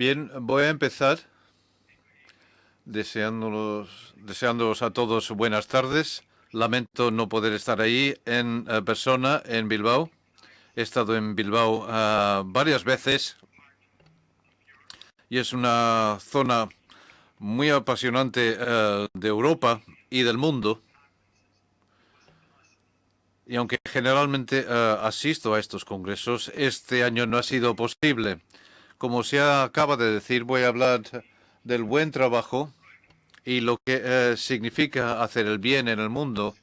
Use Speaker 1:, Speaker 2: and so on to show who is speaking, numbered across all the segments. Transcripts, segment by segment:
Speaker 1: Bien, voy a empezar deseándolos a todos buenas tardes. Lamento no poder estar ahí en persona en Bilbao. He estado en Bilbao varias veces y es una zona muy apasionante de Europa y del mundo. Y aunque generalmente asisto a estos congresos, este año no ha sido posible. Como se acaba de decir, voy a hablar del buen trabajo y lo que significa hacer el bien en el mundo.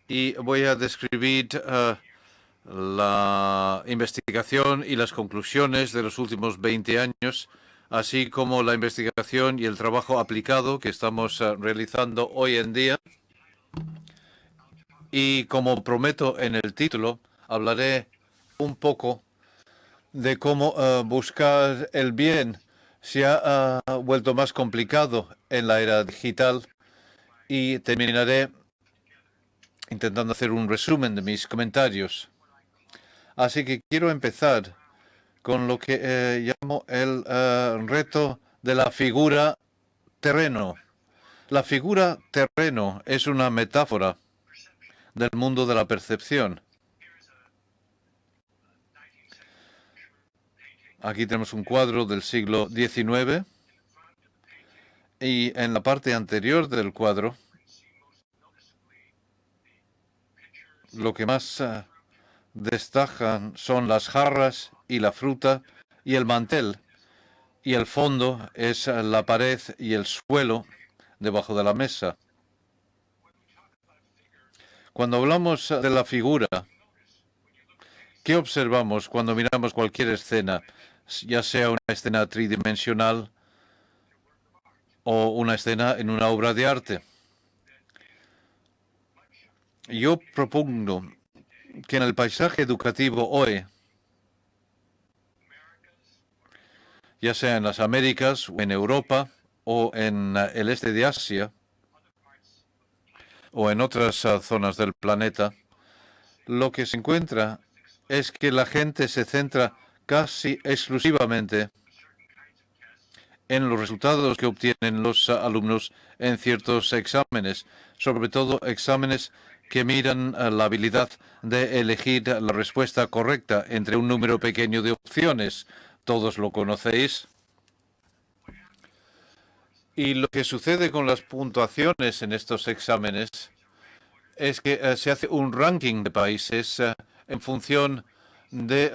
Speaker 1: Y voy a describir la investigación y las conclusiones de los últimos 20 años, así como la investigación y el trabajo aplicado que estamos realizando hoy en día. Y como prometo en el título, hablaré un poco de cómo buscar el bien se ha vuelto más complicado en la era digital y terminaré intentando hacer un resumen de mis comentarios. Así que quiero empezar con lo que llamo el reto de la figura terreno. La figura terreno es una metáfora del mundo de la percepción. Aquí tenemos un cuadro del siglo XIX y en la parte anterior del cuadro lo que más destacan son las jarras y la fruta y el mantel, y el fondo es la pared y el suelo debajo de la mesa. Cuando hablamos de la figura, ¿qué observamos cuando miramos cualquier escena, ya sea una escena tridimensional o una escena en una obra de arte? Yo propongo que en el paisaje educativo hoy, ya sea en las Américas o en Europa o en el este de Asia o en otras zonas del planeta, lo que se encuentra es que la gente se centra casi exclusivamente en los resultados que obtienen los alumnos en ciertos exámenes, sobre todo exámenes que miran la habilidad de elegir la respuesta correcta entre un número pequeño de opciones. Todos lo conocéis. Y lo que sucede con las puntuaciones en estos exámenes es que se hace un ranking de países en función de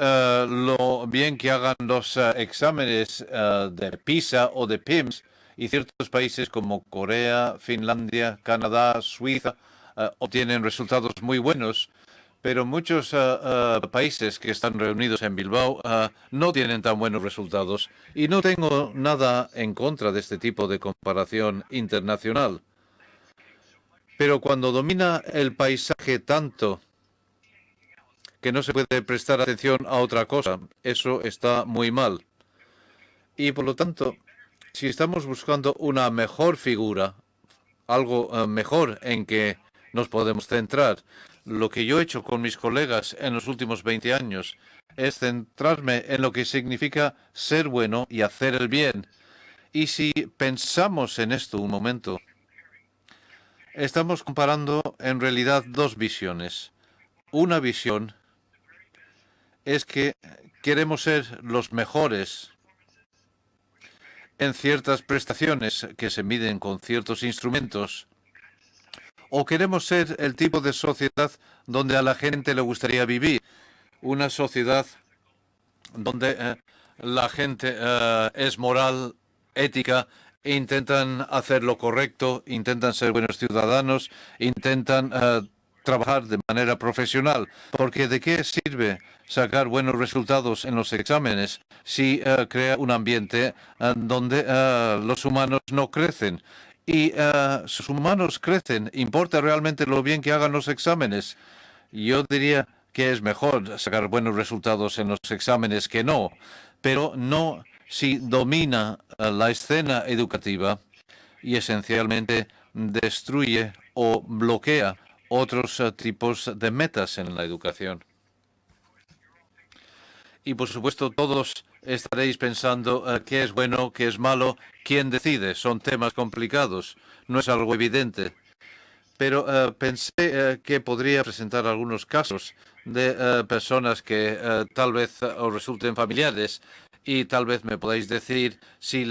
Speaker 1: lo bien que hagan los exámenes de PISA o de PIMS, y ciertos países como Corea, Finlandia, Canadá, Suiza obtienen resultados muy buenos, pero muchos países que están reunidos en Bilbao no tienen tan buenos resultados, y no tengo nada en contra de este tipo de comparación internacional. Pero cuando domina el paisaje tanto que no se puede prestar atención a otra cosa, eso está muy mal. Y por lo tanto, si estamos buscando una mejor figura, algo mejor en que nos podemos centrar, lo que yo he hecho con mis colegas en los últimos 20 años es centrarme en lo que significa ser bueno y hacer el bien. Y si pensamos en esto un momento, estamos comparando en realidad dos visiones. Una visión es que queremos ser los mejores en ciertas prestaciones que se miden con ciertos instrumentos, o queremos ser el tipo de sociedad donde a la gente le gustaría vivir, una sociedad donde la gente es moral, ética, e intentan hacer lo correcto, intentan ser buenos ciudadanos, intentan trabajar de manera profesional. Porque ¿de qué sirve sacar buenos resultados en los exámenes si crea un ambiente donde los humanos no crecen? Y sus humanos crecen. ¿Importa realmente lo bien que hagan los exámenes? Yo diría que es mejor sacar buenos resultados en los exámenes que no, pero no si domina la escena educativa y esencialmente destruye o bloquea otros tipos de metas en la educación. Y por supuesto todos estaréis pensando qué es bueno, qué es malo, quién decide. Son temas complicados, no es algo evidente. Pero pensé que podría presentar algunos casos de personas que tal vez os resulten familiares y tal vez me podáis decir si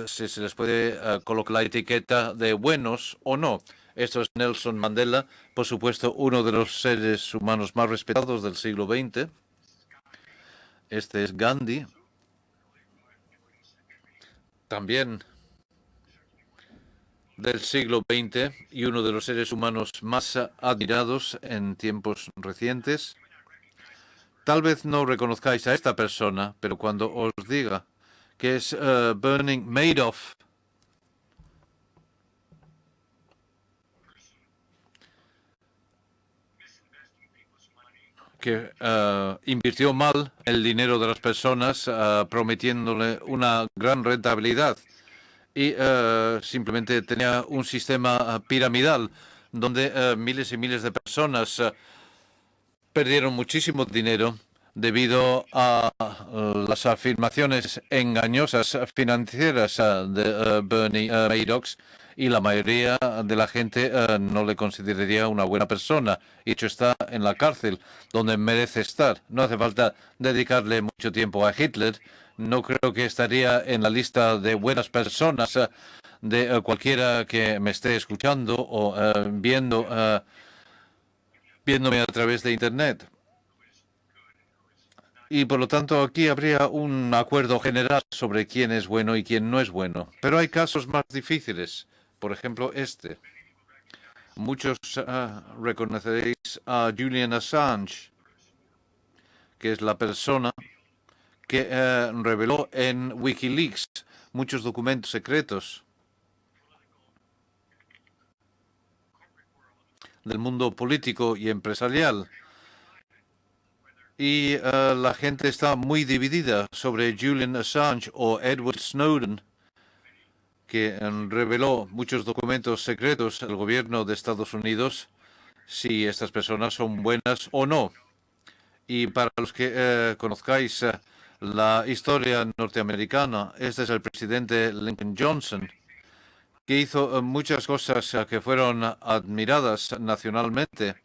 Speaker 1: se les puede colocar la etiqueta de buenos o no. Esto es Nelson Mandela, por supuesto, uno de los seres humanos más respetados del siglo XX. Este es Gandhi, también del siglo XX y uno de los seres humanos más admirados en tiempos recientes. Tal vez no reconozcáis a esta persona, pero cuando os diga que es Burning Madoff, que invirtió mal el dinero de las personas prometiéndole una gran rentabilidad y simplemente tenía un sistema piramidal donde miles y miles de personas perdieron muchísimo dinero debido a las afirmaciones engañosas financieras de Bernie Madoff, y la mayoría de la gente no le consideraría una buena persona. Y hecho está en la cárcel, donde merece estar. No hace falta dedicarle mucho tiempo a Hitler. No creo que estaría en la lista de buenas personas de cualquiera que me esté escuchando o viéndome a través de Internet. Y por lo tanto aquí habría un acuerdo general sobre quién es bueno y quién no es bueno. Pero hay casos más difíciles. Por ejemplo, este. Muchos reconoceréis a Julian Assange, que es la persona que reveló en Wikileaks muchos documentos secretos del mundo político y empresarial. Y la gente está muy dividida sobre Julian Assange o Edward Snowden, que reveló muchos documentos secretos al gobierno de Estados Unidos, si estas personas son buenas o no. Y para los que conozcáis la historia norteamericana, este es el presidente Lyndon Johnson, que hizo muchas cosas que fueron admiradas nacionalmente,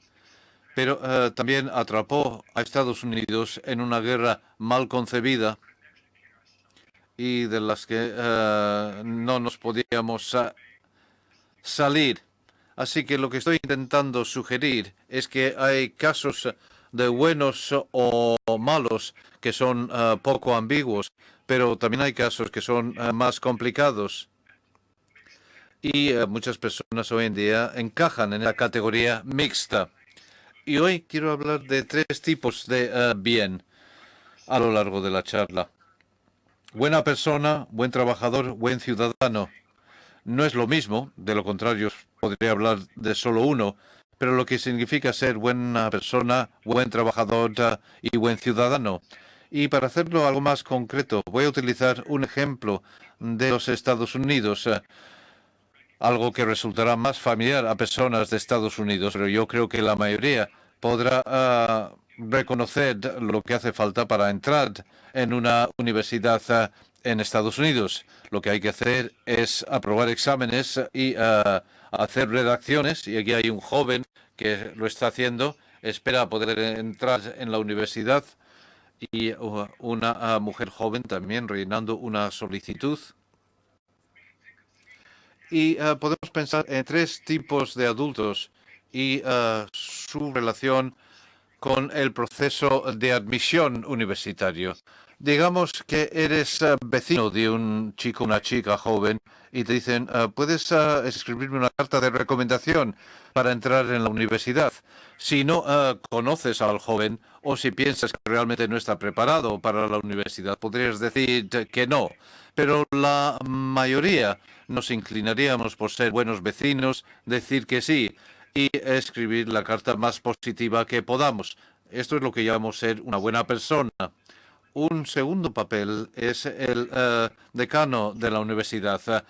Speaker 1: pero también atrapó a Estados Unidos en una guerra mal concebida y de las que no nos podíamos salir. Así que lo que estoy intentando sugerir es que hay casos de buenos o malos que son poco ambiguos, pero también hay casos que son más complicados. Y muchas personas hoy en día encajan en la categoría mixta. Y hoy quiero hablar de tres tipos de bien a lo largo de la charla. Buena persona, buen trabajador, buen ciudadano. No es lo mismo, de lo contrario podría hablar de solo uno, pero lo que significa ser buena persona, buen trabajador y buen ciudadano. Y para hacerlo algo más concreto, voy a utilizar un ejemplo de los Estados Unidos, algo que resultará más familiar a personas de Estados Unidos, pero yo creo que la mayoría podrá reconocer lo que hace falta para entrar en una universidad en Estados Unidos. Lo que hay que hacer es aprobar exámenes y hacer redacciones. Y aquí hay un joven que lo está haciendo. Espera poder entrar en la universidad. Y una mujer joven también rellenando una solicitud. Y podemos pensar en tres tipos de adultos y su relación con el proceso de admisión universitario. Digamos que eres vecino de un chico o una chica joven y te dicen, ¿puedes escribirme una carta de recomendación para entrar en la universidad? Si no conoces al joven o si piensas que realmente no está preparado para la universidad, podrías decir que no. Pero la mayoría nos inclinaríamos por ser buenos vecinos, decir que sí y escribir la carta más positiva que podamos. Esto es lo que llamamos ser una buena persona. Un segundo papel es el decano de la universidad,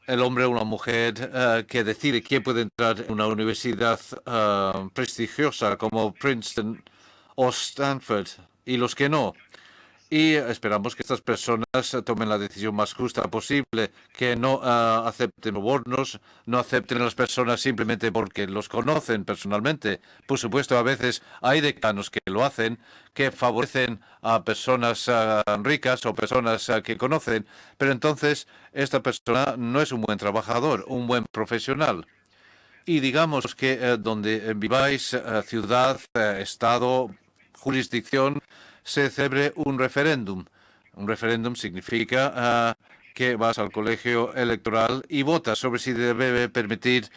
Speaker 1: el hombre o la mujer que decide quién puede entrar en una universidad prestigiosa como Princeton o Stanford y los que no. y esperamos que estas personas tomen la decisión más justa posible, que no acepten sobornos, no acepten a las personas simplemente porque los conocen personalmente. Por supuesto, a veces hay decanos que lo hacen, que favorecen a personas ricas o personas que conocen, pero entonces esta persona no es un buen trabajador, un buen profesional. Y digamos que donde viváis, ciudad, estado, jurisdicción, se celebre un referéndum. Un referéndum significa que vas al colegio electoral y votas sobre si debe permitir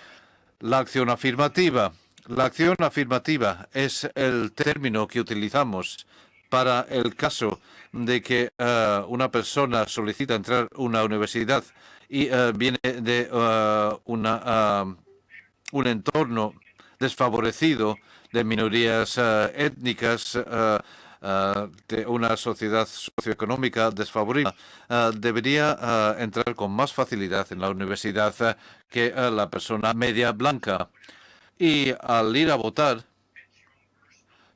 Speaker 1: la acción afirmativa. La acción afirmativa es el término que utilizamos para el caso de que una persona solicita entrar a una universidad y viene de un entorno desfavorecido de minorías étnicas, de una sociedad socioeconómica desfavorida, debería entrar con más facilidad en la universidad que la persona media blanca. Y al ir a votar,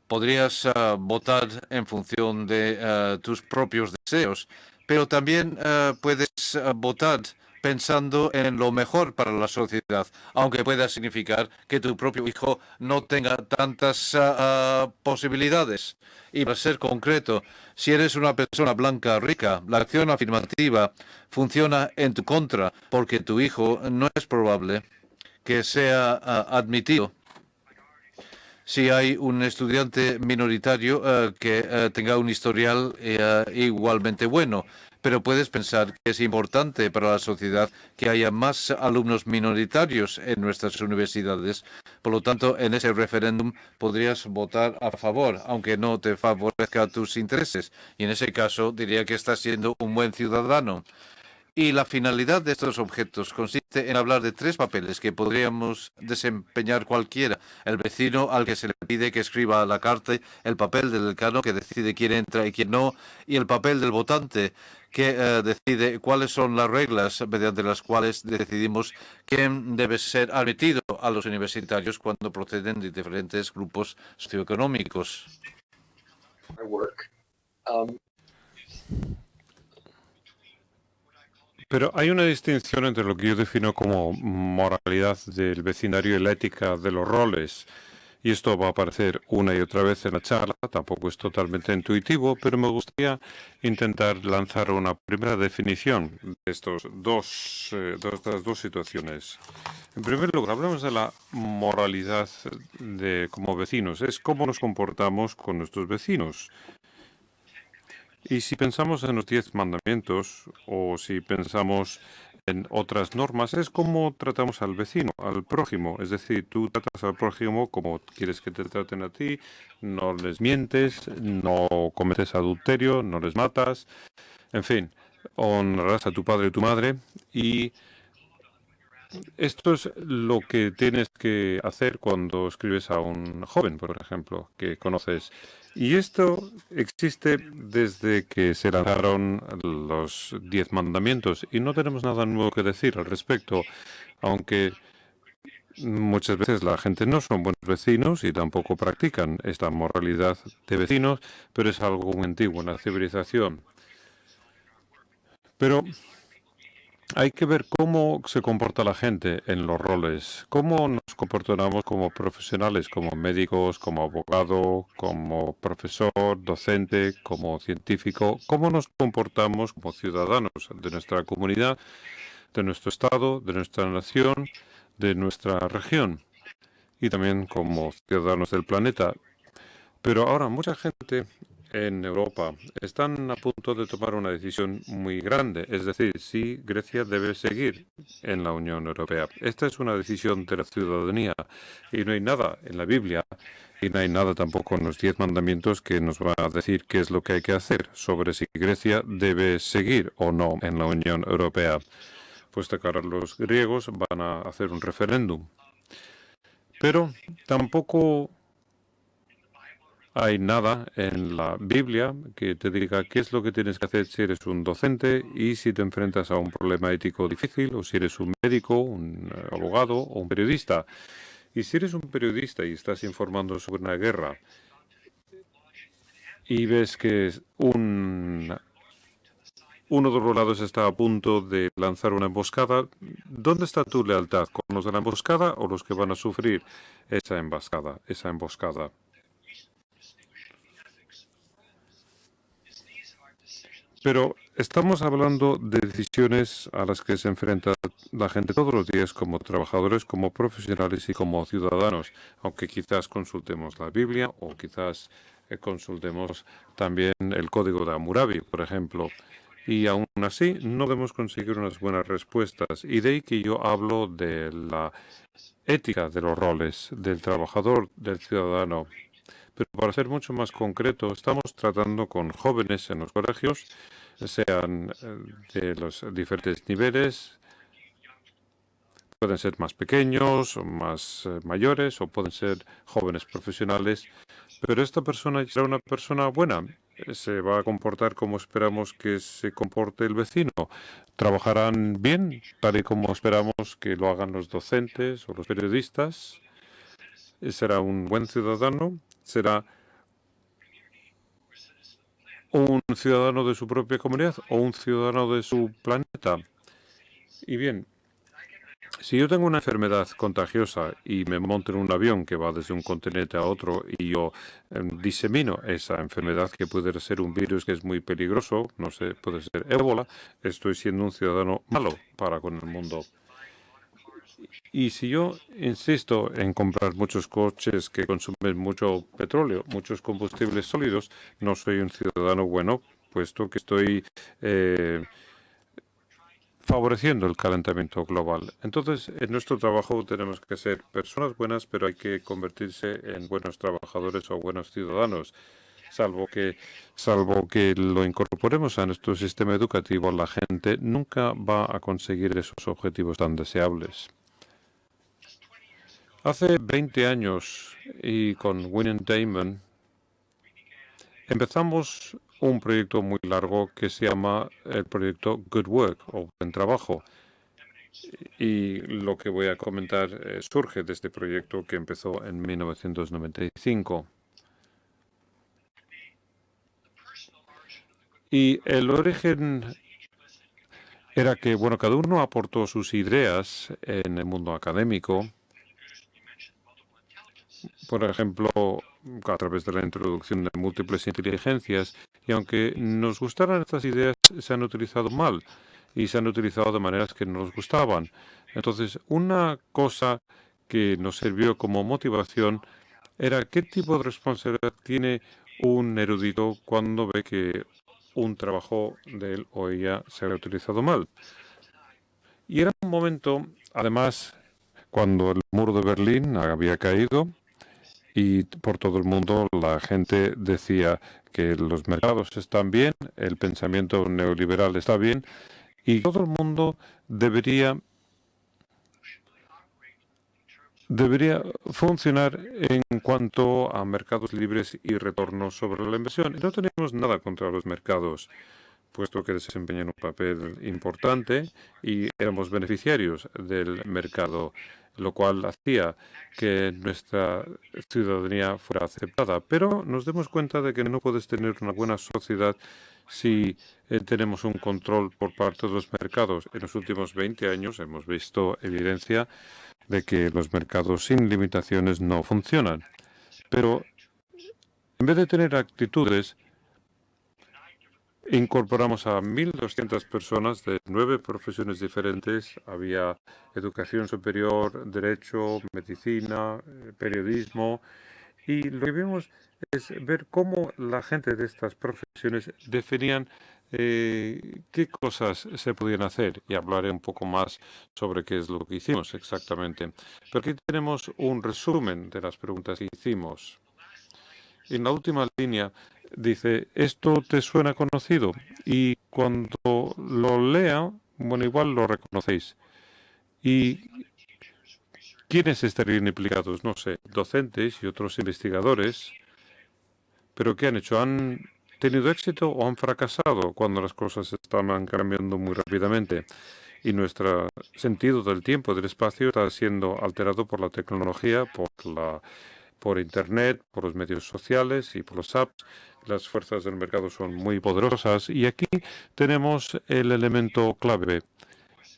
Speaker 1: podrías votar en función de tus propios deseos, pero también puedes votar pensando en lo mejor para la sociedad, aunque pueda significar que tu propio hijo no tenga tantas posibilidades. Y para ser concreto, si eres una persona blanca rica, la acción afirmativa funciona en tu contra, porque tu hijo no es probable que sea admitido si hay un estudiante minoritario que tenga un historial igualmente bueno. Pero puedes pensar que es importante para la sociedad que haya más alumnos minoritarios en nuestras universidades. Por lo tanto, en ese referéndum podrías votar a favor, aunque no te favorezca tus intereses. Y en ese caso diría que estás siendo un buen ciudadano. Y la finalidad de estos objetos consiste en hablar de tres papeles que podríamos desempeñar cualquiera. El vecino al que se le pide que escriba la carta, el papel del decano que decide quién entra y quién no, y el papel del votante que decide cuáles son las reglas mediante las cuales decidimos quién debe ser admitido a los universitarios cuando proceden de diferentes grupos socioeconómicos.
Speaker 2: Pero hay una distinción entre lo que yo defino como moralidad del vecindario y la ética de los roles. Y esto va a aparecer una y otra vez en la charla, tampoco es totalmente intuitivo, pero me gustaría intentar lanzar una primera definición de estas dos situaciones. En primer lugar, hablamos de la moralidad como vecinos, es cómo nos comportamos con nuestros vecinos. Y si pensamos en los 10 mandamientos o si pensamos en otras normas, es cómo tratamos al vecino, al prójimo. Es decir, tú tratas al prójimo como quieres que te traten a ti, no les mientes, no cometes adulterio, no les matas, en fin, honrarás a tu padre y tu madre. Y esto es lo que tienes que hacer cuando escribes a un joven, por ejemplo, que conoces. Y esto existe desde que se lanzaron los 10 mandamientos y no tenemos nada nuevo que decir al respecto, aunque muchas veces la gente no son buenos vecinos y tampoco practican esta moralidad de vecinos, pero es algo muy antiguo en la civilización. Pero hay que ver cómo se comporta la gente en los roles, cómo nos comportamos como profesionales, como médicos, como abogado, como profesor, docente, como científico, cómo nos comportamos como ciudadanos de nuestra comunidad, de nuestro estado, de nuestra nación, de nuestra región y también como ciudadanos del planeta. Pero ahora mucha gente en Europa están a punto de tomar una decisión muy grande, es decir, si Grecia debe seguir en la Unión Europea. Esta es una decisión de la ciudadanía y no hay nada en la Biblia y no hay nada tampoco en los 10 mandamientos que nos va a decir qué es lo que hay que hacer sobre si Grecia debe seguir o no en la Unión Europea. Puesto que ahora los griegos van a hacer un referéndum. Pero tampoco hay nada en la Biblia que te diga qué es lo que tienes que hacer si eres un docente y si te enfrentas a un problema ético difícil, o si eres un médico, un abogado o un periodista. Y si eres un periodista y estás informando sobre una guerra y ves que uno de los lados está a punto de lanzar una emboscada, ¿dónde está tu lealtad? ¿Con los de la emboscada o los que van a sufrir esa emboscada? Pero estamos hablando de decisiones a las que se enfrenta la gente todos los días como trabajadores, como profesionales y como ciudadanos, aunque quizás consultemos la Biblia o quizás consultemos también el Código de Hammurabi, por ejemplo. Y aún así no podemos conseguir unas buenas respuestas. Y de ahí que yo hablo de la ética de los roles, del trabajador, del ciudadano. Pero para ser mucho más concreto, estamos tratando con jóvenes en los colegios, sean de los diferentes niveles, pueden ser más pequeños o más mayores o pueden ser jóvenes profesionales, pero esta persona será una persona buena, se va a comportar como esperamos que se comporte el vecino, trabajarán bien, tal y como esperamos que lo hagan los docentes o los periodistas, será un buen ciudadano, será un ciudadano de su propia comunidad o un ciudadano de su planeta. Y bien, si yo tengo una enfermedad contagiosa y me monto en un avión que va desde un continente a otro y yo disemino esa enfermedad que puede ser un virus que es muy peligroso, no sé, puede ser ébola, estoy siendo un ciudadano malo para con el mundo. Y si yo insisto en comprar muchos coches que consumen mucho petróleo, muchos combustibles sólidos, no soy un ciudadano bueno, puesto que estoy favoreciendo el calentamiento global. Entonces, en nuestro trabajo tenemos que ser personas buenas, pero hay que convertirse en buenos trabajadores o buenos ciudadanos. Salvo que lo incorporemos a nuestro sistema educativo, la gente nunca va a conseguir esos objetivos tan deseables. Hace 20 años, y con Winning Damon, empezamos un proyecto muy largo que se llama el proyecto Good Work o Buen Trabajo. Y lo que voy a comentar surge de este proyecto que empezó en 1995. Y el origen era que, bueno, cada uno aportó sus ideas en el mundo académico. Por ejemplo, a través de la introducción de múltiples inteligencias, y aunque nos gustaran estas ideas, se han utilizado mal y se han utilizado de maneras que no nos gustaban. Entonces, una cosa que nos sirvió como motivación era qué tipo de responsabilidad tiene un erudito cuando ve que un trabajo de él o ella se ha utilizado mal. Y era un momento, además, cuando el muro de Berlín había caído, y por todo el mundo la gente decía que los mercados están bien, el pensamiento neoliberal está bien y todo el mundo debería funcionar en cuanto a mercados libres y retornos sobre la inversión. Y no tenemos nada contra los mercados, puesto que desempeñan un papel importante y éramos beneficiarios del mercado, lo cual hacía que nuestra ciudadanía fuera aceptada. Pero nos demos cuenta de que no puedes tener una buena sociedad si tenemos un control por parte de los mercados. En los últimos 20 años hemos visto evidencia de que los mercados sin limitaciones no funcionan. Pero en vez de tener actitudes, incorporamos a 1.200 personas de 9 profesiones diferentes. Había educación superior, derecho, medicina, periodismo. Y lo que vimos es ver cómo la gente de estas profesiones definían qué cosas se podían hacer. Y hablaré un poco más sobre qué es lo que hicimos exactamente. Pero aquí tenemos un resumen de las preguntas que hicimos. En la última línea dice, ¿esto te suena conocido? Y cuando lo lea, bueno, igual lo reconocéis. ¿Y quiénes estarían implicados? No sé, docentes y otros investigadores. ¿Pero qué han hecho? ¿Han tenido éxito o han fracasado cuando las cosas estaban cambiando muy rápidamente? Y nuestro sentido del tiempo y del espacio está siendo alterado por la tecnología, por la por Internet, por los medios sociales y por los apps. Las fuerzas del mercado son muy poderosas y aquí tenemos el elemento clave.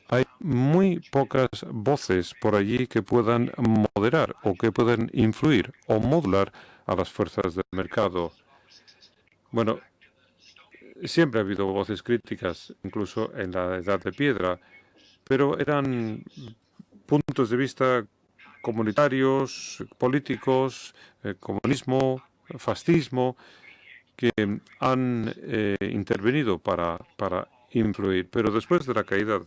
Speaker 2: Hay muy pocas voces por allí que puedan moderar o que puedan influir o modular a las fuerzas del mercado. Bueno, siempre ha habido voces críticas, incluso en la Edad de Piedra, pero eran puntos de vista comunitarios, políticos, comunismo, fascismo, que han intervenido para influir. Pero después de la caída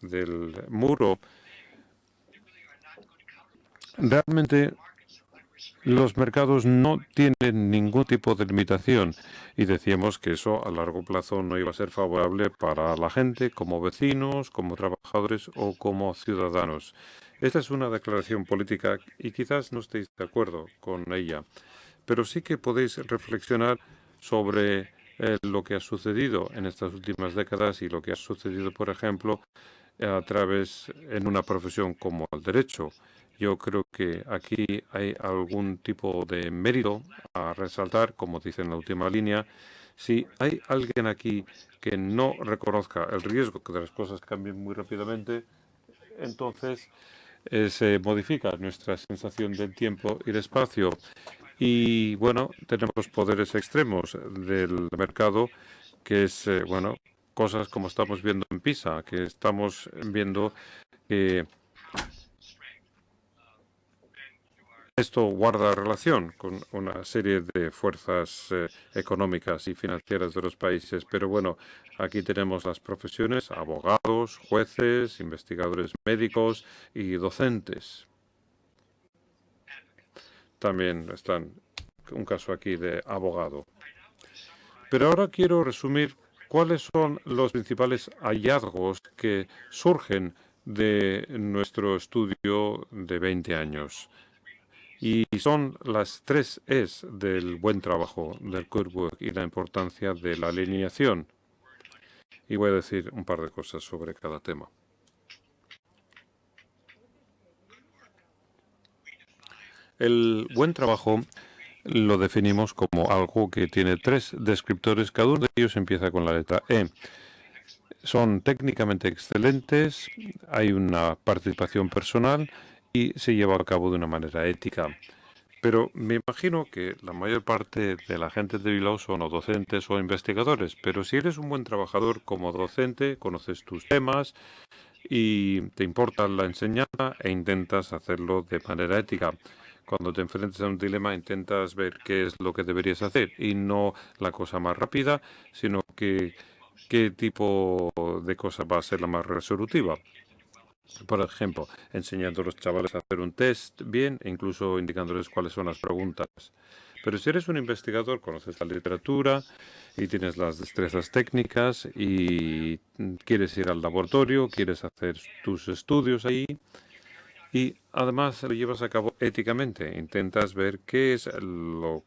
Speaker 2: del muro, realmente los mercados no tienen ningún tipo de limitación y decíamos que eso a largo plazo no iba a ser favorable para la gente como vecinos, como trabajadores o como ciudadanos. Esta es una declaración política y quizás no estéis de acuerdo con ella, pero sí que podéis reflexionar sobre lo que ha sucedido en estas últimas décadas y lo que ha sucedido, por ejemplo, a través en una profesión como el derecho. Yo creo que aquí hay algún tipo de mérito a resaltar, como dice en la última línea. Si hay alguien aquí que no reconozca el riesgo que las cosas cambien muy rápidamente, entonces se modifica nuestra sensación del tiempo y del espacio. Y bueno, tenemos poderes extremos del mercado, que es, bueno, cosas como estamos viendo en PISA, que estamos viendo que esto guarda relación con una serie de fuerzas económicas y financieras de los países. Pero bueno, aquí tenemos las profesiones, abogados, jueces, investigadores médicos y docentes. También están un caso aquí de abogado. Pero ahora quiero resumir cuáles son los principales hallazgos que surgen de nuestro estudio de 20 años. Y son las 3 Es del buen trabajo, del good work, y la importancia de la alineación. Y voy a decir un par de cosas sobre cada tema. El buen trabajo lo definimos como algo que tiene 3 descriptores, cada uno de ellos empieza con la letra E. Son técnicamente excelentes, hay una participación personal y se lleva a cabo de una manera ética. Pero me imagino que la mayor parte de la gente de Bilbao son o docentes o investigadores. Pero si eres un buen trabajador como docente, conoces tus temas y te importa la enseñanza e intentas hacerlo de manera ética. Cuando te enfrentas a un dilema, intentas ver qué es lo que deberías hacer y no la cosa más rápida, sino que qué tipo de cosa va a ser la más resolutiva. Por ejemplo, enseñando a los chavales a hacer un test bien e incluso indicándoles cuáles son las preguntas. Pero si eres un investigador, conoces la literatura y tienes las destrezas técnicas y quieres ir al laboratorio, quieres hacer tus estudios ahí y además lo llevas a cabo éticamente. Intentas ver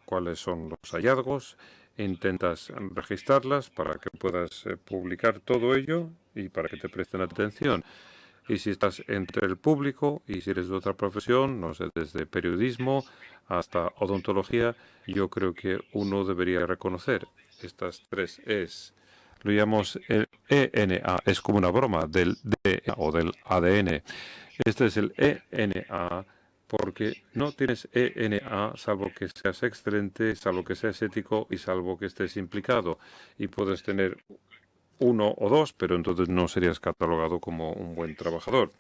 Speaker 2: cuáles son los hallazgos, intentas registrarlas para que puedas publicar todo ello y para que te presten atención. Y si estás entre el público y si eres de otra profesión, no sé, desde periodismo hasta odontología, yo creo que uno debería reconocer estas 3 Es. Lo llamamos el ENA, es como una broma del DNA o del ADN. Este es el ENA porque no tienes ENA salvo que seas excelente, salvo que seas ético y salvo que estés implicado. Y puedes tener 1 o 2, pero entonces no serías catalogado como un buen trabajador.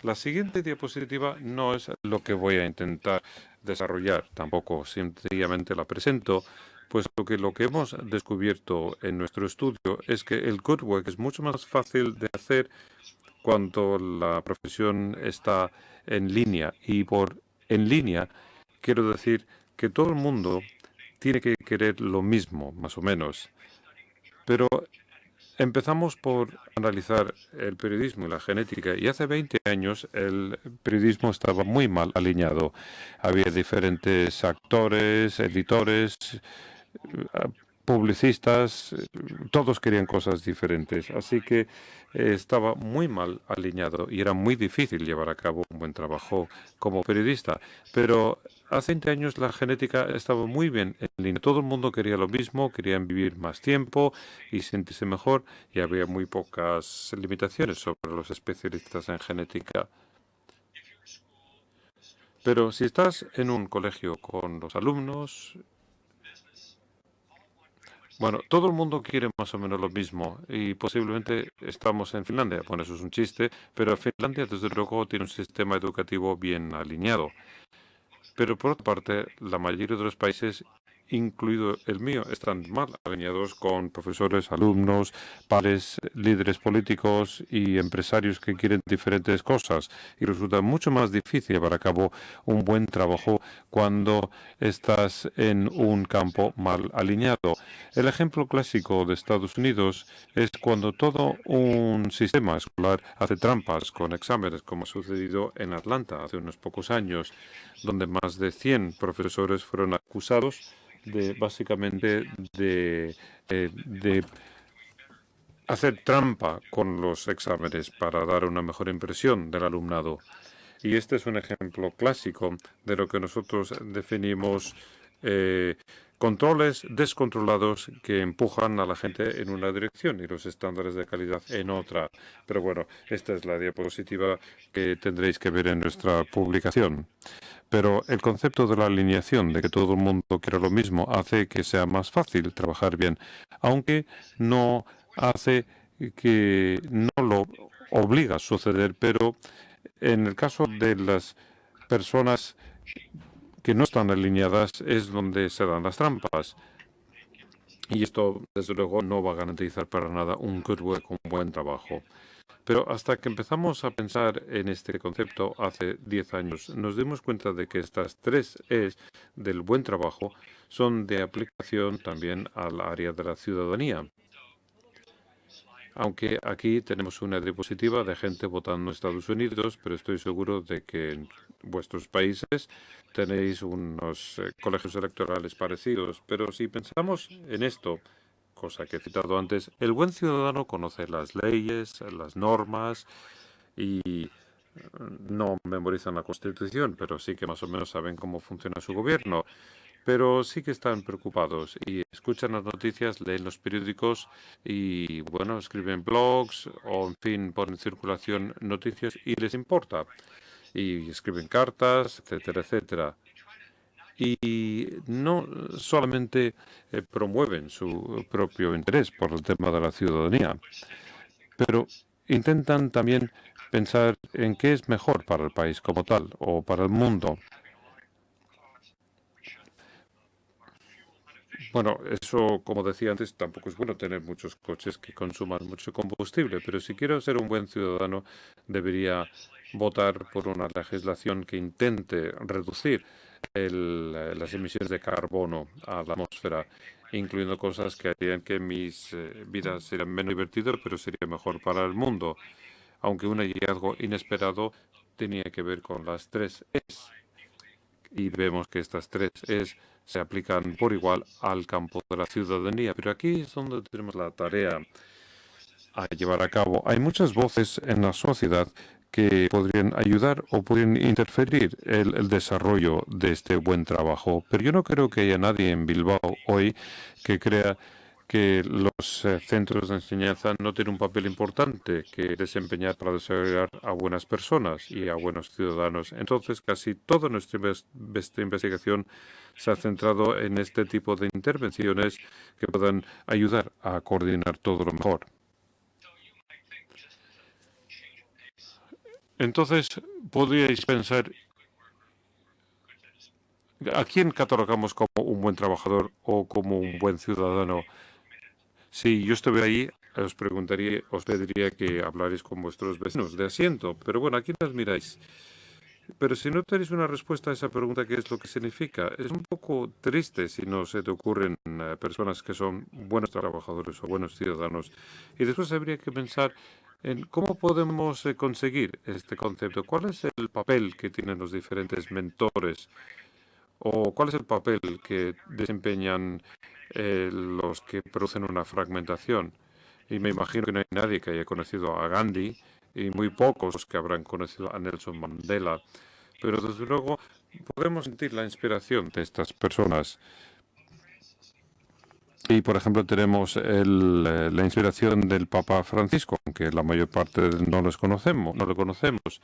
Speaker 2: La siguiente diapositiva no es lo que voy a intentar desarrollar, tampoco sencillamente la presento, pues lo que hemos descubierto en nuestro estudio es que el good work es mucho más fácil de hacer cuando la profesión está en línea. Y por en línea quiero decir que todo el mundo tiene que querer lo mismo, más o menos. Pero empezamos por analizar el periodismo y la genética y hace 20 años el periodismo estaba muy mal alineado. Había diferentes actores, editores, publicistas, todos querían cosas diferentes. Así que estaba muy mal alineado y era muy difícil llevar a cabo un buen trabajo como periodista. Pero hace 20 años la genética estaba muy bien en línea. Todo el mundo quería lo mismo, querían vivir más tiempo y sentirse mejor, y había muy pocas limitaciones sobre los especialistas en genética. Pero si estás en un colegio con los alumnos, bueno, todo el mundo quiere más o menos lo mismo y posiblemente estamos en Finlandia. Bueno, eso es un chiste, pero Finlandia desde luego tiene un sistema educativo bien alineado. Pero por otra parte, la mayoría de los países, incluido el mío, están mal alineados con profesores, alumnos, padres, líderes políticos y empresarios que quieren diferentes cosas. Y resulta mucho más difícil llevar a cabo un buen trabajo cuando estás en un campo mal alineado. El ejemplo clásico de Estados Unidos es cuando todo un sistema escolar hace trampas con exámenes, como ha sucedido en Atlanta hace unos pocos años, donde más de 100 profesores fueron acusados de básicamente de hacer trampa con los exámenes para dar una mejor impresión del alumnado. Y este es un ejemplo clásico de lo que nosotros definimos controles descontrolados que empujan a la gente en una dirección y los estándares de calidad en otra. Pero bueno, esta es la diapositiva que tendréis que ver en nuestra publicación. Pero el concepto de la alineación, de que todo el mundo quiera lo mismo, hace que sea más fácil trabajar bien, aunque no hace que no lo obliga a suceder, pero en el caso de las personas que no están alineadas es donde se dan las trampas. Y esto, desde luego, no va a garantizar para nada un good work, un buen trabajo. Pero hasta que empezamos a pensar en este concepto hace 10 años, nos dimos cuenta de que estas tres E's del buen trabajo son de aplicación también al área de la ciudadanía. Aunque aquí tenemos una diapositiva de gente votando en Estados Unidos, pero estoy seguro de que en vuestros países tenéis unos colegios electorales parecidos. Pero si pensamos en esto, cosa que he citado antes, el buen ciudadano conoce las leyes, las normas y no memorizan la Constitución, pero sí que más o menos saben cómo funciona su gobierno. Pero sí que están preocupados y escuchan las noticias, leen los periódicos y, bueno, escriben blogs o, en fin, ponen en circulación noticias y les importa. Y escriben cartas, etcétera, etcétera. Y no solamente promueven su propio interés por el tema de la ciudadanía, pero intentan también pensar en qué es mejor para el país como tal o para el mundo. Bueno, eso, como decía antes, tampoco es bueno tener muchos coches que consuman mucho combustible, pero si quiero ser un buen ciudadano, debería votar por una legislación que intente reducir las emisiones de carbono a la atmósfera, incluyendo cosas que harían que mis vidas serían menos divertidas, pero sería mejor para el mundo. Aunque un hallazgo inesperado tenía que ver con las tres E's. Y vemos que estas tres E's se aplican por igual al campo de la ciudadanía. Pero aquí es donde tenemos la tarea a llevar a cabo. Hay muchas voces en la sociedad que podrían ayudar o podrían interferir el desarrollo de este buen trabajo. Pero yo no creo que haya nadie en Bilbao hoy que crea que los centros de enseñanza no tienen un papel importante que desempeñar para desarrollar a buenas personas y a buenos ciudadanos. Entonces, casi toda nuestra investigación se ha centrado en este tipo de intervenciones que puedan ayudar a coordinar todo lo mejor. Entonces, podríais pensar, ¿a quién catalogamos como un buen trabajador o como un buen ciudadano? Si yo estuviera ahí, os pediría que hablarais con vuestros vecinos de asiento. Pero bueno, ¿a quién admiráis? Pero si no tenéis una respuesta a esa pregunta, ¿qué es lo que significa? Es un poco triste si no se te ocurren personas que son buenos trabajadores o buenos ciudadanos. Y después habría que pensar en cómo podemos conseguir este concepto. ¿Cuál es el papel que tienen los diferentes mentores ¿O cuál es el papel que desempeñan los que producen una fragmentación? Y me imagino que no hay nadie que haya conocido a Gandhi y muy pocos que habrán conocido a Nelson Mandela. Pero desde luego podemos sentir la inspiración de estas personas. Y, por ejemplo, tenemos la inspiración del Papa Francisco, aunque la mayor parte no los conocemos, no lo conocemos.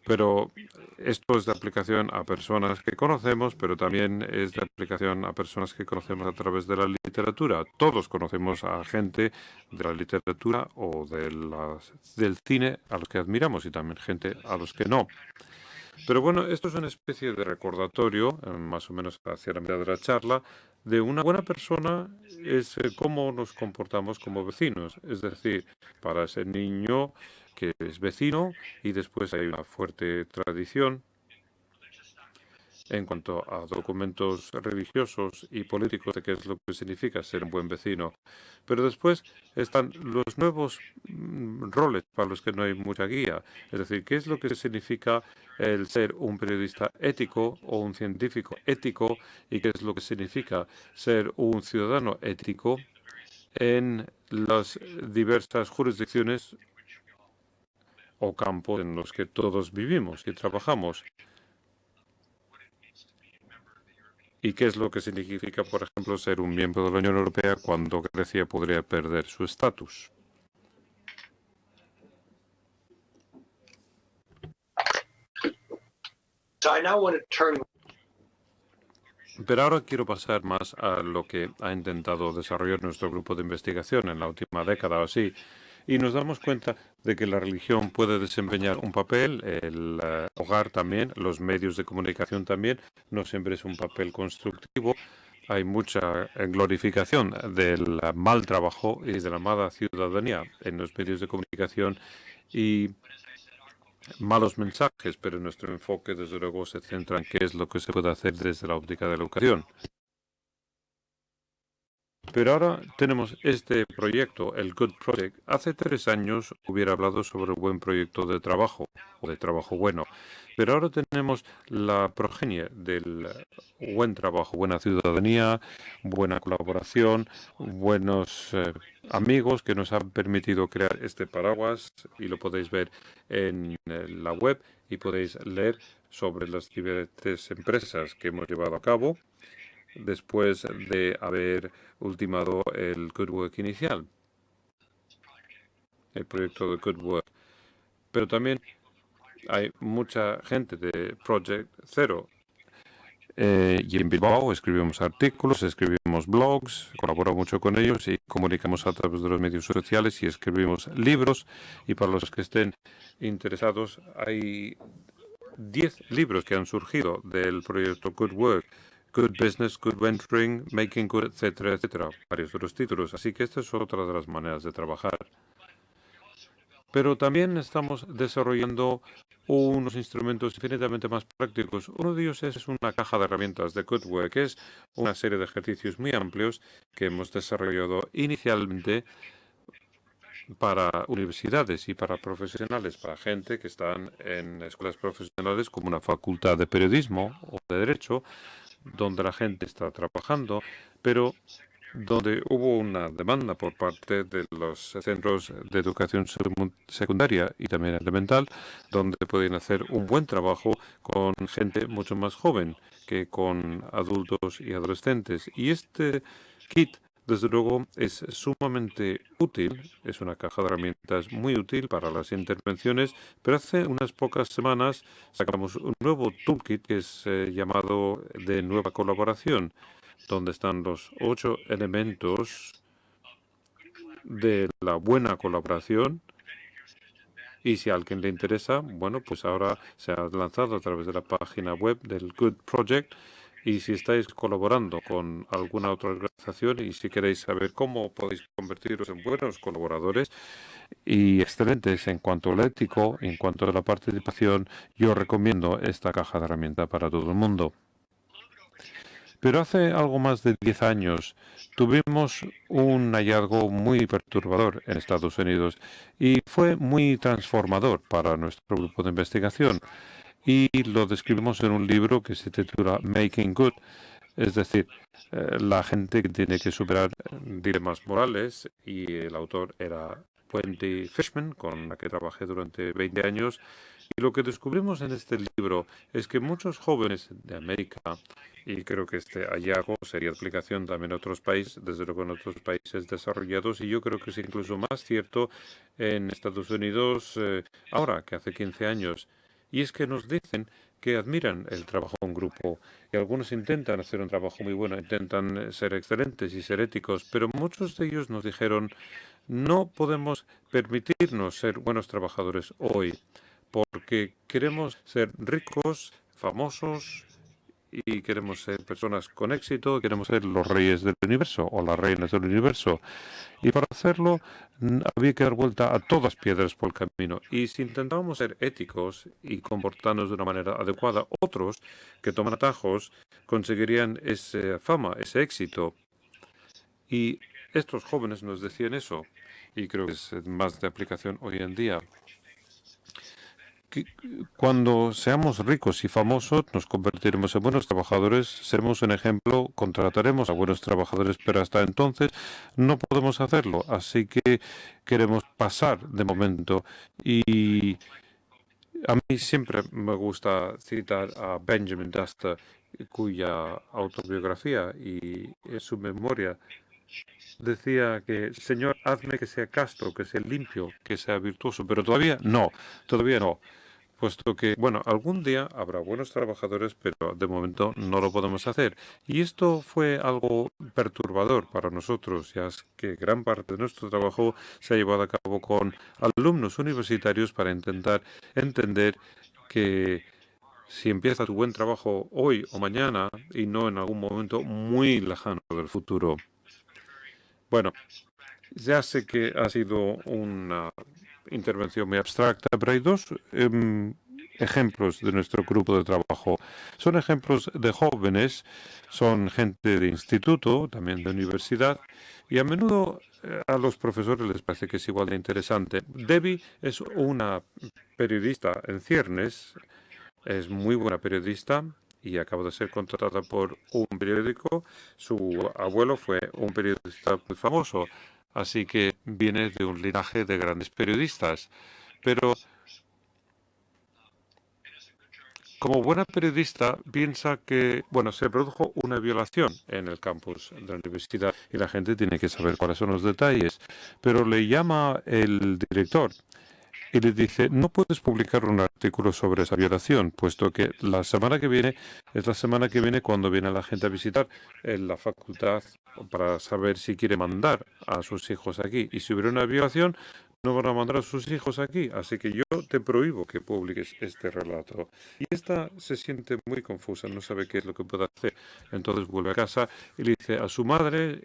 Speaker 2: Pero esto es de aplicación a personas que conocemos, pero también es de aplicación a personas que conocemos a través de la literatura. Todos conocemos a gente de la literatura o del cine a los que admiramos y también gente a los que no. Pero bueno, esto es una especie de recordatorio, más o menos hacia la mitad de la charla, de una buena persona es cómo nos comportamos como vecinos. Es decir, para ese niño que es vecino y después hay una fuerte tradición en cuanto a documentos religiosos y políticos de qué es lo que significa ser un buen vecino. Pero después están los nuevos roles para los que no hay mucha guía. Es decir, qué es lo que significa el ser un periodista ético o un científico ético y qué es lo que significa ser un ciudadano ético en las diversas jurisdicciones o campos en los que todos vivimos y trabajamos. ¿Y qué es lo que significa, por ejemplo, ser un miembro de la Unión Europea cuando Grecia podría perder su estatus? Pero ahora quiero pasar más a lo que ha intentado desarrollar nuestro grupo de investigación en la última década o así. Y nos damos cuenta de que la religión puede desempeñar un papel, el hogar también, los medios de comunicación también, no siempre es un papel constructivo. Hay mucha glorificación del mal trabajo y de la mala ciudadanía en los medios de comunicación y malos mensajes, pero nuestro enfoque desde luego se centra en qué es lo que se puede hacer desde la óptica de la educación. Pero ahora tenemos este proyecto, el Good Project. Hace 3 años hubiera hablado sobre un buen proyecto de trabajo o de trabajo bueno. Pero ahora tenemos la progenie del buen trabajo, buena ciudadanía, buena colaboración, buenos amigos que nos han permitido crear este paraguas y lo podéis ver en la web y podéis leer sobre las diferentes empresas que hemos llevado a cabo después de haber ultimado el Good Work inicial, el proyecto de Good Work. Pero también hay mucha gente de Project Zero. Y en Bilbao escribimos artículos, escribimos blogs, colaboro mucho con ellos y comunicamos a través de los medios sociales y escribimos libros. Y para los que estén interesados, hay 10 libros que han surgido del proyecto Good Work. Good Business, Good Venturing, Making Good, etcétera, etcétera. Varios de los títulos. Así que esta es otra de las maneras de trabajar. Pero también estamos desarrollando unos instrumentos infinitamente más prácticos. Uno de ellos es una caja de herramientas de Good Work, que es una serie de ejercicios muy amplios que hemos desarrollado inicialmente para universidades y para profesionales, para gente que están en escuelas profesionales como una facultad de periodismo o de derecho, donde la gente está trabajando, pero donde hubo una demanda por parte de los centros de educación secundaria y también elemental, donde pueden hacer un buen trabajo con gente mucho más joven que con adultos y adolescentes. Y este kit, desde luego, es sumamente útil, es una caja de herramientas muy útil para las intervenciones, pero hace unas pocas semanas sacamos un nuevo toolkit que es llamado de nueva colaboración, donde están los 8 elementos de la buena colaboración. Y si a alguien le interesa, bueno, pues ahora se ha lanzado a través de la página web del Good Project. Y si estáis colaborando con alguna otra organización y si queréis saber cómo podéis convertiros en buenos colaboradores y excelentes en cuanto al ético, en cuanto a la participación, yo recomiendo esta caja de herramientas para todo el mundo. Pero hace algo más de 10 años tuvimos un hallazgo muy perturbador en Estados Unidos y fue muy transformador para nuestro grupo de investigación. y lo describimos en un libro que se titula Making Good, es decir, la gente que tiene que superar dilemas morales, y el autor era Wendy Fishman, con la que trabajé durante 20 años. Y lo que descubrimos en este libro es que muchos jóvenes de América, y creo que este hallazgo sería de aplicación también a otros países, desde luego en otros países desarrollados, y yo creo que es incluso más cierto en Estados Unidos ahora que hace 15 años, y es que nos dicen que admiran el trabajo en grupo, y algunos intentan hacer un trabajo muy bueno, intentan ser excelentes y ser éticos, pero muchos de ellos nos dijeron: no podemos permitirnos ser buenos trabajadores hoy, porque queremos ser ricos, famosos, y queremos ser personas con éxito, queremos ser los reyes del universo o las reinas del universo. Y para hacerlo había que dar vuelta a todas piedras por el camino. Y si intentábamos ser éticos y comportarnos de una manera adecuada, otros que toman atajos conseguirían esa fama, ese éxito. Y estos jóvenes nos decían eso, y creo que es más de aplicación hoy en día. Cuando seamos ricos y famosos, nos convertiremos en buenos trabajadores, seremos un ejemplo, contrataremos a buenos trabajadores, pero hasta entonces no podemos hacerlo. Así que queremos pasar de momento. Y a mí siempre me gusta citar a Benjamin Duster, cuya autobiografía y en su memoria decía que: Señor, hazme que sea casto, que sea limpio, que sea virtuoso, pero todavía no. Puesto que, bueno, algún día habrá buenos trabajadores, pero de momento no lo podemos hacer. Y esto fue algo perturbador para nosotros, ya que gran parte de nuestro trabajo se ha llevado a cabo con alumnos universitarios para intentar entender que si empieza tu buen trabajo hoy o mañana y no en algún momento muy lejano del futuro. Bueno, ya sé que ha sido una intervención muy abstracta, pero hay dos ejemplos de nuestro grupo de trabajo. Son ejemplos de jóvenes, son gente de instituto, también de universidad, y a menudo a los profesores les parece que es igual de interesante. Debbie es una periodista en ciernes, es muy buena periodista y acaba de ser contratada por un periódico. Su abuelo fue un periodista muy famoso, así que viene de un linaje de grandes periodistas. Pero como buena periodista piensa que, bueno, se produjo una violación en el campus de la universidad y la gente tiene que saber cuáles son los detalles. Pero le llama el director y le dice: no puedes publicar un artículo sobre esa violación, puesto que la semana que viene es la semana que viene cuando viene la gente a visitar la facultad para saber si quiere mandar a sus hijos aquí. Y si hubiera una violación, no van a mandar a sus hijos aquí. Así que yo te prohíbo que publiques este relato. Y esta se siente muy confusa, no sabe qué es lo que puede hacer. Entonces vuelve a casa y le dice a su madre,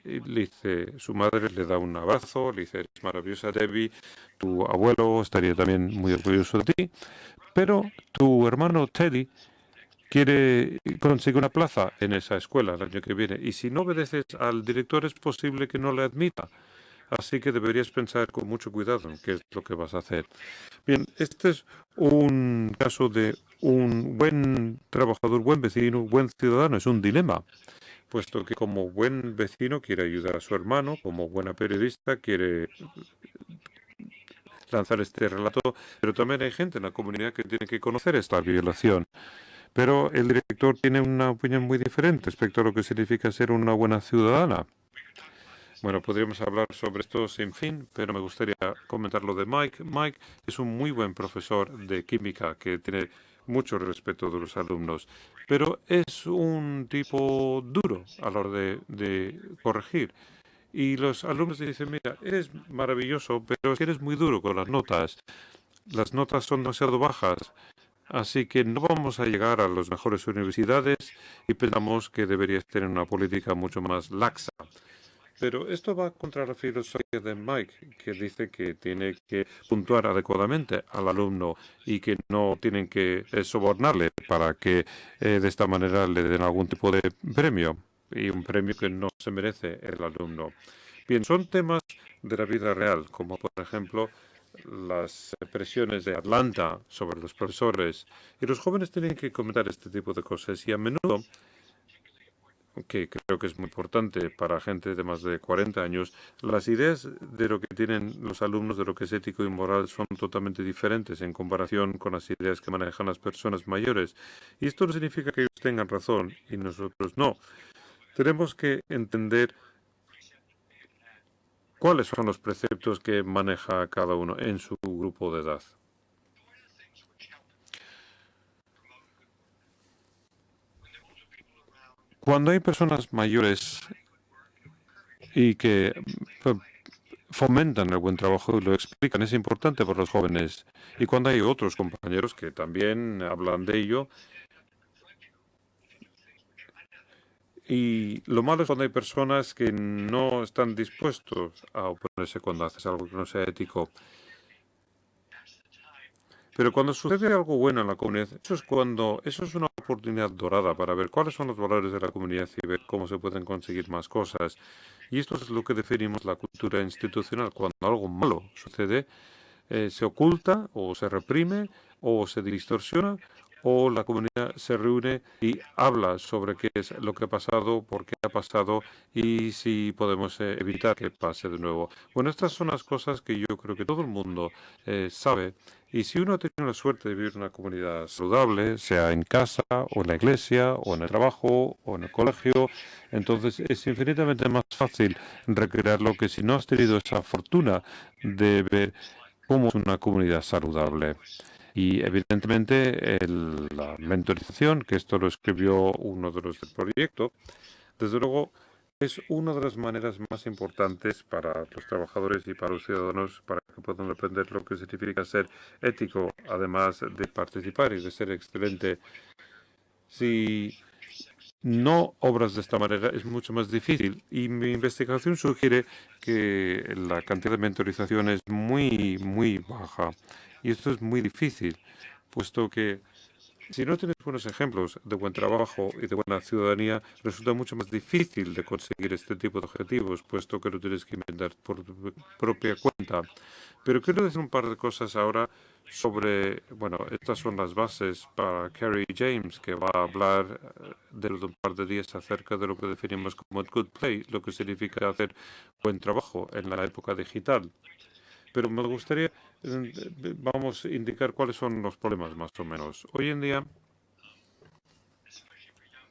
Speaker 2: su madre le da un abrazo, le dice: eres maravillosa, Debbie, tu abuelo estaría también muy orgulloso de ti, pero tu hermano Teddy quiere conseguir una plaza en esa escuela el año que viene, y si no obedeces al director es posible que no le admita. Así que deberías pensar con mucho cuidado en qué es lo que vas a hacer. Bien, este es un caso de un buen trabajador, buen vecino, buen ciudadano. Es un dilema, puesto que como buen vecino quiere ayudar a su hermano, como buena periodista quiere lanzar este relato, pero también hay gente en la comunidad que tiene que conocer esta violación. Pero el director tiene una opinión muy diferente respecto a lo que significa ser una buena ciudadana. Bueno, podríamos hablar sobre esto sin fin, pero me gustaría comentar lo de Mike. Mike es un muy buen profesor de química que tiene mucho respeto de los alumnos, pero es un tipo duro a la hora de corregir. Y los alumnos dicen: mira, eres maravilloso, pero es que eres muy duro con las notas. Las notas son demasiado bajas, así que no vamos a llegar a las mejores universidades, y pensamos que deberías tener una política mucho más laxa. Pero esto va contra la filosofía de Mike, que dice que tiene que puntuar adecuadamente al alumno y que no tienen que sobornarle para que de esta manera le den algún tipo de premio, y un premio que no se merece el alumno. Bien, son temas de la vida real, como por ejemplo las presiones de Atlanta sobre los profesores. Y los jóvenes tienen que comentar este tipo de cosas. Y a menudo, que creo que es muy importante para gente de más de 40 años, las ideas de lo que tienen los alumnos de lo que es ético y moral son totalmente diferentes en comparación con las ideas que manejan las personas mayores. Y esto no significa que ellos tengan razón y nosotros no. Tenemos que entender cuáles son los preceptos que maneja cada uno en su grupo de edad. Cuando hay personas mayores y que fomentan el buen trabajo y lo explican, es importante para los jóvenes. Y cuando hay otros compañeros que también hablan de ello, y lo malo es cuando hay personas que no están dispuestos a oponerse cuando haces algo que no sea ético. Pero cuando sucede algo bueno en la comunidad, eso es una oportunidad dorada para ver cuáles son los valores de la comunidad y ver cómo se pueden conseguir más cosas. Y esto es lo que definimos la cultura institucional. Cuando algo malo sucede, se oculta o se reprime o se distorsiona o la comunidad se reúne y habla sobre qué es lo que ha pasado, por qué ha pasado y si podemos evitar que pase de nuevo. Bueno, estas son las cosas que yo creo que todo el mundo sabe. Y si uno tiene la suerte de vivir en una comunidad saludable, sea en casa o en la iglesia o en el trabajo o en el colegio, entonces es infinitamente más fácil recrearlo que si no has tenido esa fortuna de ver cómo es una comunidad saludable. Y evidentemente la mentorización, que esto lo escribió uno de los del proyecto, desde luego es una de las maneras más importantes para los trabajadores y para los ciudadanos para que puedan aprender lo que significa ser ético, además de participar y de ser excelente. Si no obras de esta manera es mucho más difícil y mi investigación sugiere que la cantidad de mentorización es muy baja y esto es muy difícil, puesto que si no tienes buenos ejemplos de buen trabajo y de buena ciudadanía, resulta mucho más difícil de conseguir este tipo de objetivos, puesto que lo tienes que inventar por tu propia cuenta. Pero quiero decir un par de cosas ahora sobre, bueno, estas son las bases para Kerry James, que va a hablar dentro de un par de días acerca de lo que definimos como el good play, lo que significa hacer buen trabajo en la época digital. Pero me gustaría, vamos a indicar cuáles son los problemas más o menos. Hoy en día,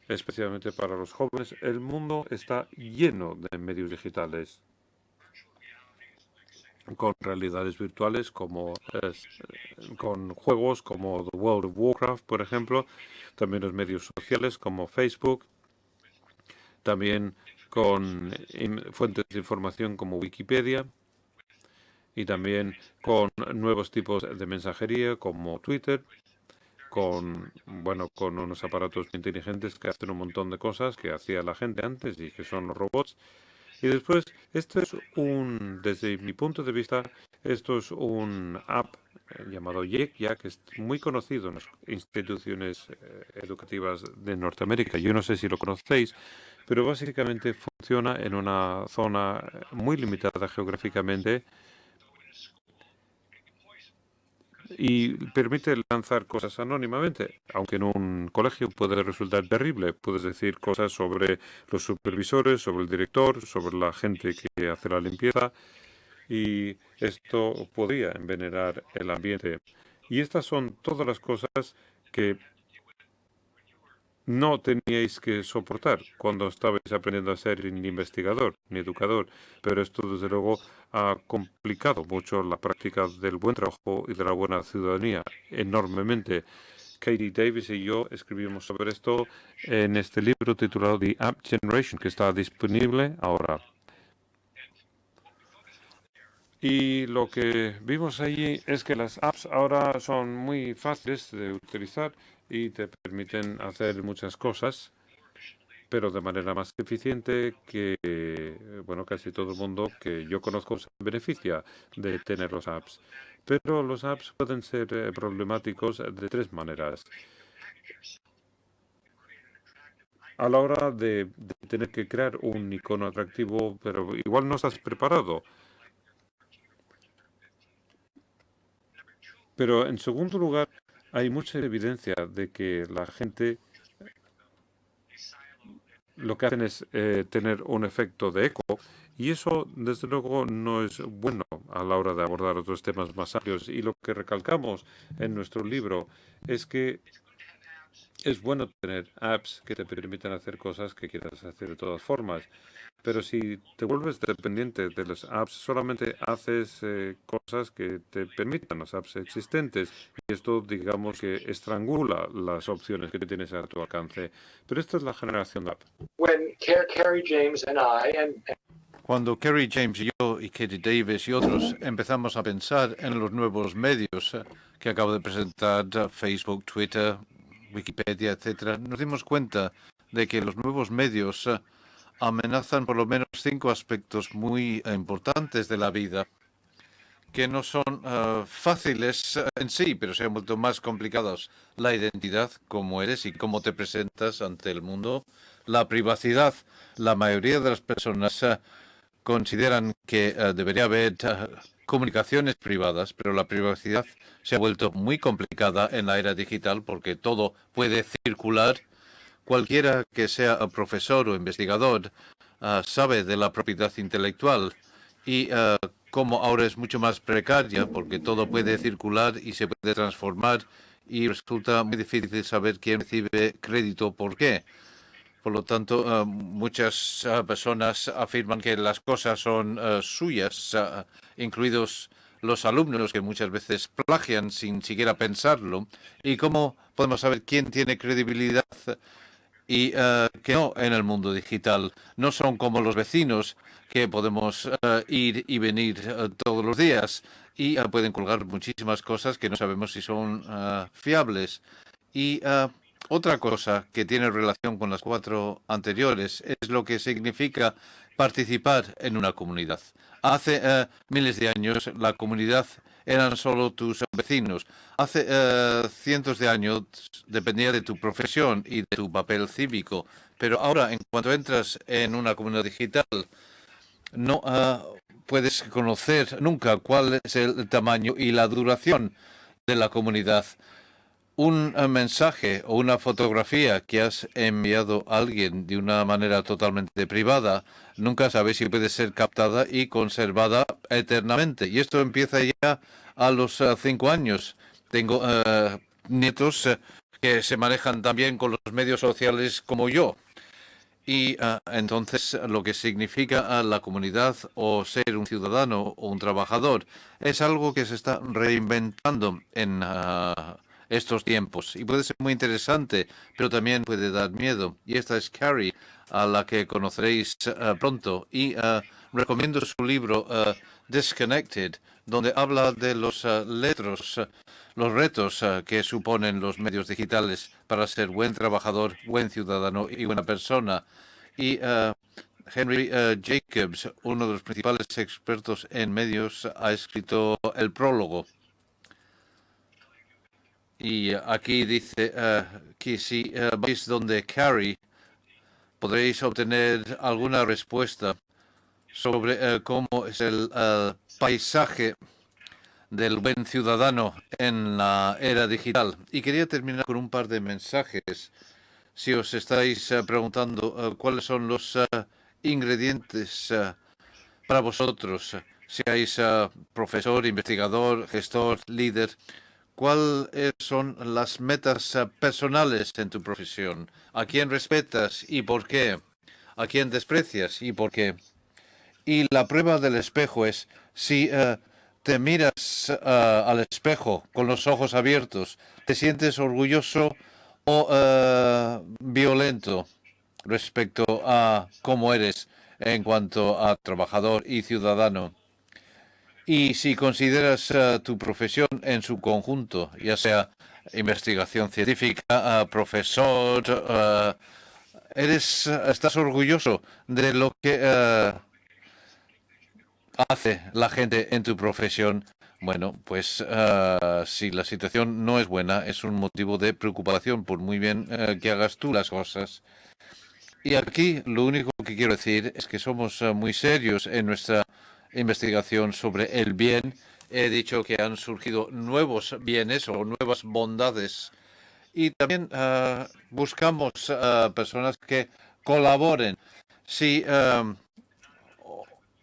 Speaker 2: especialmente para los jóvenes, el mundo está lleno de medios digitales con realidades virtuales con juegos como The World of Warcraft, por ejemplo, también los medios sociales como Facebook, también con fuentes de información como Wikipedia y también con nuevos tipos de mensajería como Twitter, con unos aparatos inteligentes que hacen un montón de cosas que hacía la gente antes y que son los robots. Y después, desde mi punto de vista, esto es un app llamado Yek, que es muy conocido en las instituciones educativas de Norteamérica. Yo no sé si lo conocéis, pero básicamente funciona en una zona muy limitada geográficamente y permite lanzar cosas anónimamente, aunque en un colegio puede resultar terrible. Puedes decir cosas sobre los supervisores, sobre el director, sobre la gente que hace la limpieza y esto podría envenenar el ambiente. Y estas son todas las cosas que no teníais que soportar cuando estabais aprendiendo a ser ni investigador ni educador, pero esto desde luego ha complicado mucho la práctica del buen trabajo y de la buena ciudadanía enormemente. Katie Davis y yo escribimos sobre esto en este libro titulado The App Generation, que está disponible ahora. Y lo que vimos allí es que las apps ahora son muy fáciles de utilizar y te permiten hacer muchas cosas, pero de manera más eficiente que, bueno, casi todo el mundo que yo conozco se beneficia de tener los apps. Pero los apps pueden ser problemáticos de tres maneras. A la hora de tener que crear un icono atractivo, pero igual no estás preparado. Pero en segundo lugar, hay mucha evidencia de que la gente lo que hacen es tener un efecto de eco y eso, desde luego, no es bueno a la hora de abordar otros temas más amplios. Y lo que recalcamos en nuestro libro es que es bueno tener apps que te permitan hacer cosas que quieras hacer de todas formas. Pero si te vuelves dependiente de las apps, solamente haces cosas que te permitan las apps existentes. Y esto, digamos, que estrangula las opciones que tienes a tu alcance. Pero esta es la generación app.
Speaker 1: Cuando Kerry James y yo y Katie Davis y otros empezamos a pensar en los nuevos medios que acabo de presentar, Facebook, Twitter, Wikipedia, etcétera, nos dimos cuenta de que los nuevos medios amenazan por lo menos 5 aspectos muy importantes de la vida, que no son fáciles en sí, pero se han vuelto más complicados. La identidad, cómo eres y cómo te presentas ante el mundo. La privacidad. La mayoría de las personas consideran que debería haber comunicaciones privadas, pero la privacidad se ha vuelto muy complicada en la era digital porque todo puede circular. Cualquiera que sea profesor o investigador sabe de la propiedad intelectual y como ahora es mucho más precaria porque todo puede circular y se puede transformar y resulta muy difícil saber quién recibe crédito por qué. Por lo tanto, muchas personas afirman que las cosas son suyas, incluidos los alumnos que muchas veces plagian sin siquiera pensarlo. ¿Y cómo podemos saber quién tiene credibilidad y que no en el mundo digital? No son como los vecinos que podemos ir y venir todos los días y pueden colgar muchísimas cosas que no sabemos si son fiables. Y otra cosa que tiene relación con las 4 anteriores es lo que significa participar en una comunidad. Hace miles de años la comunidad eran solo tus vecinos. Hace cientos de años dependía de tu profesión y de tu papel cívico. Pero ahora, en cuanto entras en una comunidad digital, no puedes conocer nunca cuál es el tamaño y la duración de la comunidad. Un mensaje o una fotografía que has enviado a alguien de una manera totalmente privada, nunca sabes si puede ser captada y conservada eternamente. Y esto empieza ya a los 5 años. Tengo nietos que se manejan también con los medios sociales como yo. Y entonces lo que significa a la comunidad o ser un ciudadano o un trabajador es algo que se está reinventando en estos tiempos y puede ser muy interesante, pero también puede dar miedo. Y esta es Carrie, a la que conoceréis pronto. Y recomiendo su libro Disconnected, donde habla de los los retos que suponen los medios digitales para ser buen trabajador, buen ciudadano y buena persona. Y Henry Jacobs, uno de los principales expertos en medios, ha escrito el prólogo. Y aquí dice que si vais donde Carrie, podréis obtener alguna respuesta sobre cómo es el paisaje del buen ciudadano en la era digital. Y quería terminar con un par de mensajes. Si os estáis preguntando cuáles son los ingredientes para vosotros, seáis profesor, investigador, gestor, líder, ¿cuáles son las metas personales en tu profesión? ¿A quién respetas y por qué? ¿A quién desprecias y por qué? Y la prueba del espejo es si te miras al espejo con los ojos abiertos, te sientes orgulloso o violento respecto a cómo eres en cuanto a trabajador y ciudadano. Y si consideras tu profesión en su conjunto, ya sea investigación científica, profesor, estás orgulloso de lo que hace la gente en tu profesión. Bueno, pues si la situación no es buena, es un motivo de preocupación por muy bien que hagas tú las cosas. Y aquí lo único que quiero decir es que somos muy serios en nuestra investigación sobre el bien He dicho que han surgido nuevos bienes o nuevas bondades. Y también buscamos personas que colaboren. Si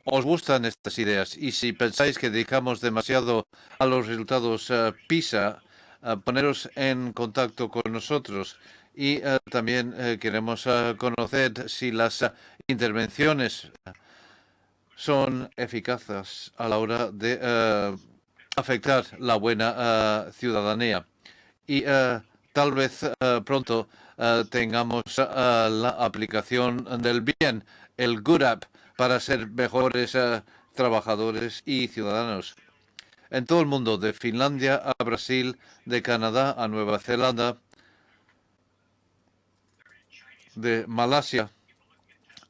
Speaker 1: os gustan estas ideas y si pensáis que dedicamos demasiado a los resultados PISA, poneros en contacto con nosotros. Y también queremos conocer si las intervenciones son eficaces a la hora de afectar la buena ciudadanía. Y tal vez pronto tengamos la aplicación del bien, el Good App, para ser mejores trabajadores y ciudadanos. En todo el mundo, de Finlandia a Brasil, de Canadá a Nueva Zelanda, de Malasia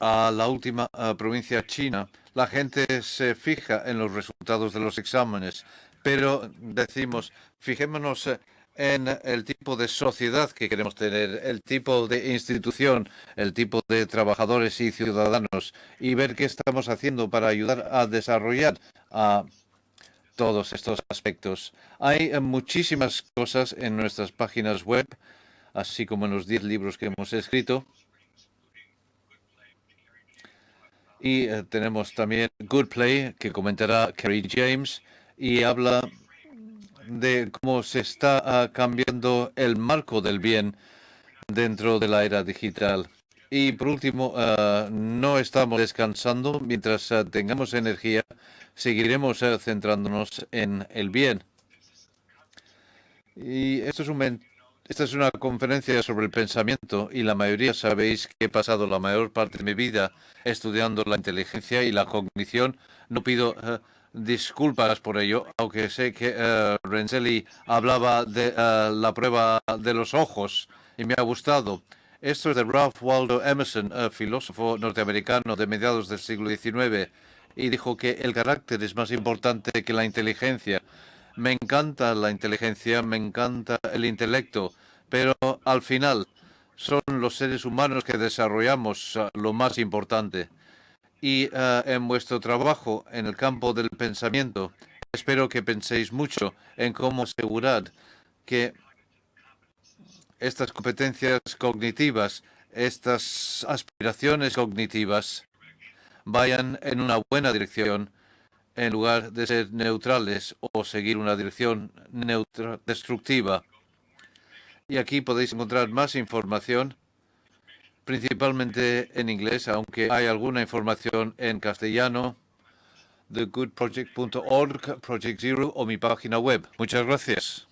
Speaker 1: a la última provincia china, la gente se fija en los resultados de los exámenes, pero decimos, fijémonos en el tipo de sociedad que queremos tener, el tipo de institución, el tipo de trabajadores y ciudadanos, y ver qué estamos haciendo para ayudar a desarrollar a todos estos aspectos. Hay muchísimas cosas en nuestras páginas web, así como en los 10 libros que hemos escrito. Y tenemos también Good Play, que comentará Kerry James, y habla de cómo se está cambiando el marco del bien dentro de la era digital. Y por último, no estamos descansando. Mientras tengamos energía, seguiremos centrándonos en el bien. Y esta es una conferencia sobre el pensamiento y la mayoría sabéis que he pasado la mayor parte de mi vida estudiando la inteligencia y la cognición. No pido disculpas por ello, aunque sé que Renzelli hablaba de la prueba de los ojos y me ha gustado. Esto es de Ralph Waldo Emerson, filósofo norteamericano de mediados del siglo XIX, y dijo que el carácter es más importante que la inteligencia. Me encanta la inteligencia, me encanta el intelecto, pero al final son los seres humanos que desarrollamos lo más importante. Y en vuestro trabajo en el campo del pensamiento, espero que penséis mucho en cómo asegurar que estas competencias cognitivas, estas aspiraciones cognitivas, vayan en una buena dirección en lugar de ser neutrales o seguir una dirección destructiva. Y aquí podéis encontrar más información, principalmente en inglés, aunque hay alguna información en castellano, thegoodproject.org, Project Zero o mi página web. Muchas gracias.